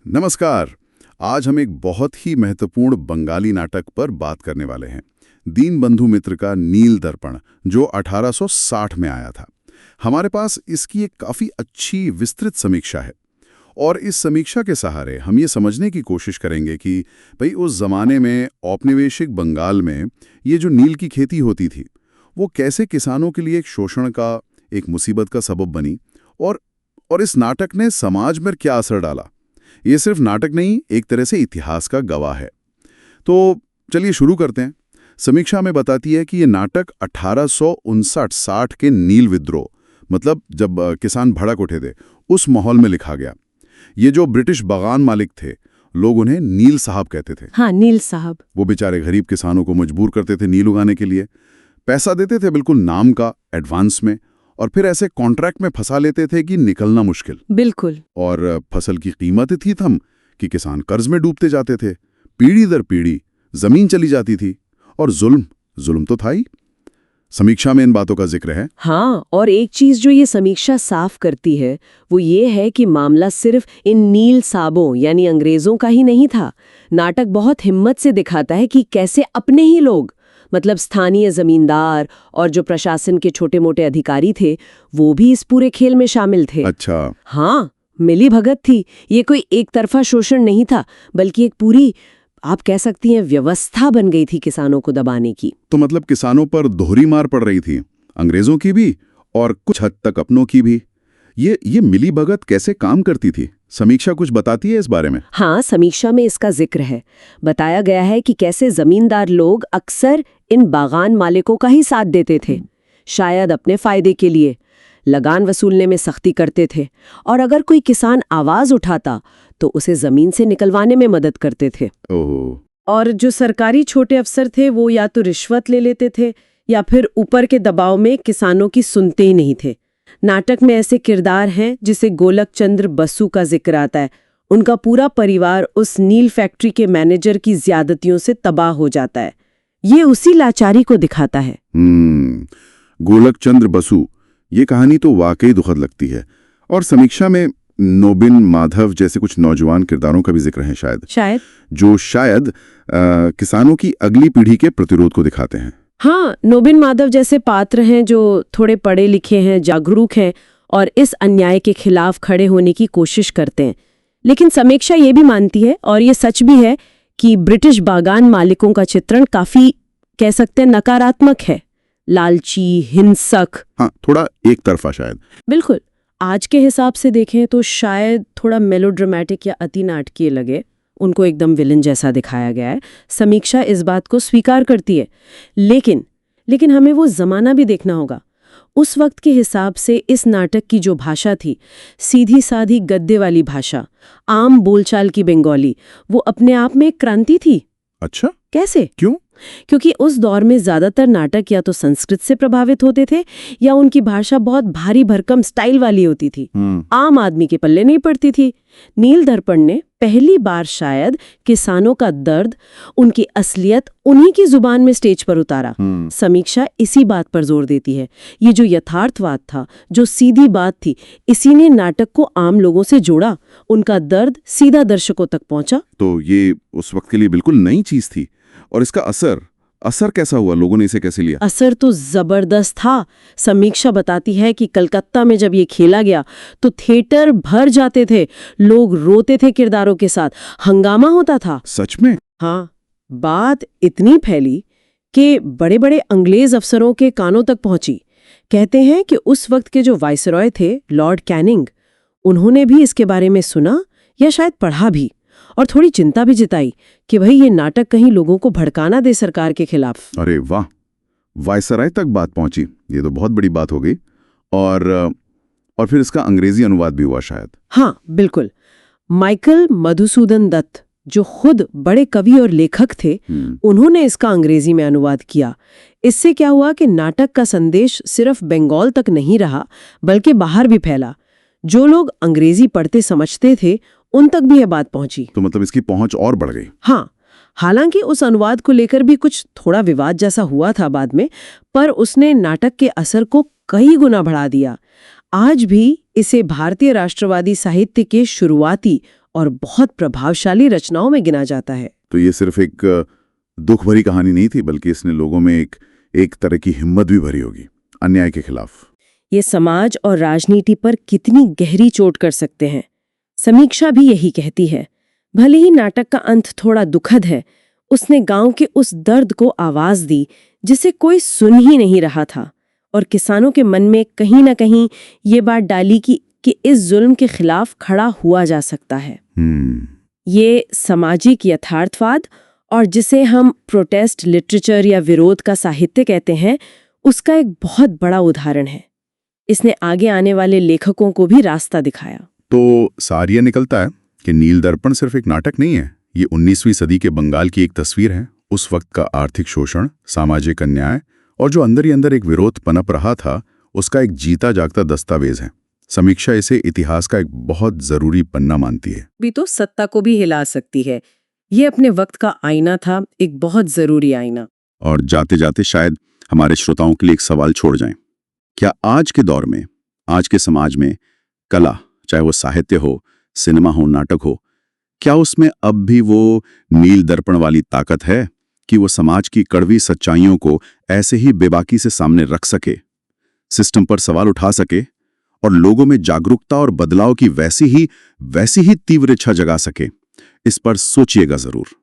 नमस्कार। आज हम एक बहुत ही महत्वपूर्ण बंगाली नाटक पर बात करने वाले हैं। दीनबंधु मित्र का नील दर्पण, जो 1860 में आया था। हमारे पास इसकी एक काफ़ी अच्छी विस्तृत समीक्षा है और इस समीक्षा के सहारे हम ये समझने की कोशिश करेंगे कि भाई उस ज़माने में औपनिवेशिक बंगाल में ये जो नील की खेती होती थी, वो कैसे किसानों के लिए एक शोषण का, एक मुसीबत का सबब बनी और इस नाटक ने समाज पर क्या असर डाला। ये सिर्फ नाटक नहीं, एक तरह से इतिहास का गवाह है। तो चलिए शुरू करते हैं। समीक्षा में बताती है कि ये नाटक 1859-60 के नील विद्रोह, मतलब जब किसान भड़क उठे थे, उस माहौल में लिखा गया। ये जो ब्रिटिश बागान मालिक थे, लोग उन्हें नील साहब कहते थे। हाँ, नील साहब। वो बेचारे गरीब किसानों को मजबूर करते थे नील उगाने के लिए। पैसा देते थे बिल्कुल नाम का, एडवांस में, और फिर ऐसे कॉन्ट्रैक्ट में फंसा लेते थे कि निकलना मुश्किल। बिल्कुल। और फसल की कीमत थी थम कि किसान कर्ज में डूबते जाते थे। पीढ़ी दर पीढ़ी जमीन चली जाती थी और जुल्म तो था ही। समीक्षा में इन बातों का जिक्र है। हाँ, और एक चीज जो ये समीक्षा साफ करती है वो ये है कि मामला सिर्फ इन नील साबों यानी अंग्रेजों का ही नहीं था। नाटक बहुत हिम्मत से दिखाता है कि कैसे अपने ही लोग, मतलब स्थानीय जमींदार और जो प्रशासन के छोटे मोटे अधिकारी थे, वो भी इस पूरे खेल में शामिल थे। अच्छा। हाँ, मिली भगत थी। ये कोई एक तरफा शोषण नहीं था, बल्कि एक पूरी, आप कह सकती हैं, व्यवस्था बन गई थी किसानों को दबाने की। तो मतलब किसानों पर दोहरी मार पड़ रही थी, अंग्रेजों की भी और कुछ हद तक अपनों की भी। ये मिली भगत कैसे काम करती थी? समीक्षा कुछ बताती है इस बारे में? हाँ, समीक्षा में इसका जिक्र है। बताया गया है कि कैसे जमींदार लोग अक्सर इन बागान मालिकों का ही साथ देते थे, शायद अपने फायदे के लिए। लगान वसूलने में सख्ती करते थे और अगर कोई किसान आवाज उठाता तो उसे जमीन से निकलवाने में मदद करते थे। ओह। और जो सरकारी छोटे अफसर थे वो या तो रिश्वत ले लेते थे या फिर ऊपर के दबाव में किसानों की सुनते ही नहीं थे। नाटक में ऐसे किरदार हैं जिसे गोलक चंद्र बसु का जिक्र आता है। उनका पूरा परिवार उस नील फैक्ट्री के मैनेजर की ज्यादतियों से तबाह हो जाता है। ये उसी लाचारी को दिखाता है। गोलक चंद्र बसु, ये कहानी तो वाकई दुखद लगती है। और समीक्षा में नोबिन माधव जैसे कुछ नौजवान किरदारों का भी जिक्र है, जो शायद किसानों की अगली पीढ़ी के प्रतिरोध को दिखाते हैं। हाँ, नोबिन माधव जैसे पात्र हैं जो थोड़े पढ़े लिखे हैं, जागरूक हैं और इस अन्याय के खिलाफ खड़े होने की कोशिश करते हैं। लेकिन समीक्षा ये भी मानती है, और ये सच भी है, कि ब्रिटिश बागान मालिकों का चित्रण काफी, कह सकते हैं, नकारात्मक है। लालची, हिंसक। हाँ, थोड़ा एक तरफा शायद। बिल्कुल। आज के हिसाब से देखें तो शायद थोड़ा मेलोड्रामेटिक या अति नाटकीय लगे। उनको एकदम विलन जैसा दिखाया गया है। समीक्षा इस बात को स्वीकार करती है, लेकिन हमें वो जमाना भी देखना होगा। उस वक्त के हिसाब से इस नाटक की जो भाषा थी, सीधी साधी गद्दे वाली भाषा, आम बोलचाल की बंगाली, वो अपने आप में एक क्रांति थी। अच्छा, कैसे? क्यों? क्योंकि उस दौर में ज्यादातर नाटक या तो संस्कृत से प्रभावित होते थे या उनकी भाषा बहुत भारी भरकम स्टाइल वाली होती थी। आम आदमी के पल्ले नहीं पड़ती थी। नील दर्पण ने पहली बार शायद किसानों का दर्द, उनकी असलियत उन्हीं की जुबान में स्टेज पर उतारा। समीक्षा इसी बात पर जोर देती है। ये जो यथार्थवाद था, जो सीधी बात थी, इसी ने नाटक को आम लोगों से जोड़ा। उनका दर्द सीधा दर्शकों तक पहुंचा। तो ये उस वक्त के लिए बिल्कुल नई चीज थी। और इसका असर कैसा हुआ? लोगों ने इसे कैसे लिया? असर तो जबरदस्त था। समीक्षा बताती है कि कलकत्ता में जब ये खेला गया तो थिएटर भर जाते थे, लोग रोते थे किरदारों के साथ, हंगामा होता था। सच में? हाँ, बात इतनी फैली कि बड़े बड़े अंग्रेज अफसरों के कानों तक पहुंची। कहते हैं कि उस वक्त के जो वाइसरॉय थे, लॉर्ड कैनिंग, उन्होंने भी इसके बारे में सुना या शायद पढ़ा भी, और थोड़ी चिंता भी जताई कि भाई ये नाटक कहीं लोगों को भड़काना दे सरकार के खिलाफ। अरे वाह, वायसराय तक बात पहुंची। ये तो बहुत बड़ी बात हो गई। और फिर इसका अंग्रेजी अनुवाद भी हुआ शायद। हाँ, बिल्कुल। माइकल मधुसूदन दत्त, जो खुद बड़े कवि और लेखक थे, उन्होंने इसका अंग्रेजी में अनुवाद किया। इससे क्या हुआ कि नाटक का संदेश सिर्फ बंगाल तक नहीं रहा, बल्कि बाहर भी फैला। जो लोग अंग्रेजी पढ़ते समझते थे, उन तक भी यह बात पहुंची। तो मतलब इसकी पहुंच और बढ़ गई। हाँ, हालांकि उस अनुवाद को लेकर भी कुछ थोड़ा विवाद जैसा हुआ था बाद में, पर उसने नाटक के असर को कई गुना बढ़ा दिया। आज भी इसे भारतीय राष्ट्रवादी साहित्य के शुरुआती और बहुत प्रभावशाली रचनाओं में गिना जाता है। तो ये सिर्फ एक दुख भरी कहानी नहीं थी, बल्कि इसने लोगों में एक तरह की हिम्मत भी भरी होगी अन्याय के खिलाफ। ये समाज और राजनीति पर कितनी गहरी चोट कर सकते हैं। समीक्षा भी यही कहती है, भले ही नाटक का अंत थोड़ा दुखद है, उसने गांव के उस दर्द को आवाज दी जिसे कोई सुन ही नहीं रहा था, और किसानों के मन में कहीं ना कहीं ये बात डाली कि इस जुल्म के खिलाफ खड़ा हुआ जा सकता है। ये सामाजिक यथार्थवाद, और जिसे हम प्रोटेस्ट लिटरेचर या विरोध का साहित्य कहते हैं, उसका एक बहुत बड़ा उदाहरण है। इसने आगे आने वाले लेखकों को भी रास्ता दिखाया। तो सार ये निकलता है कि नील दर्पण सिर्फ एक नाटक नहीं है, ये 19वीं सदी के बंगाल की एक तस्वीर है। उस वक्त का आर्थिक शोषण, सामाजिक अन्याय और जो अंदर ही अंदर एक विरोध पनप रहा था, उसका एक जीता जागता दस्तावेज है। समीक्षा इसे इतिहास का एक बहुत जरूरी पन्ना मानती है। भी तो सत्ता को भी हिला सकती है। ये अपने वक्त का आईना था, एक बहुत जरूरी आईना। और जाते जाते शायद हमारे श्रोताओं के लिए एक सवाल छोड़ जाएं। क्या आज के दौर में, आज के समाज में कला, चाहे वो साहित्य हो, सिनेमा हो, नाटक हो, क्या उसमें अब भी वो नील दर्पण वाली ताकत है कि वो समाज की कड़वी सच्चाइयों को ऐसे ही बेबाकी से सामने रख सके, सिस्टम पर सवाल उठा सके और लोगों में जागरूकता और बदलाव की वैसी ही तीव्र इच्छा जगा सके? इस पर सोचिएगा जरूर।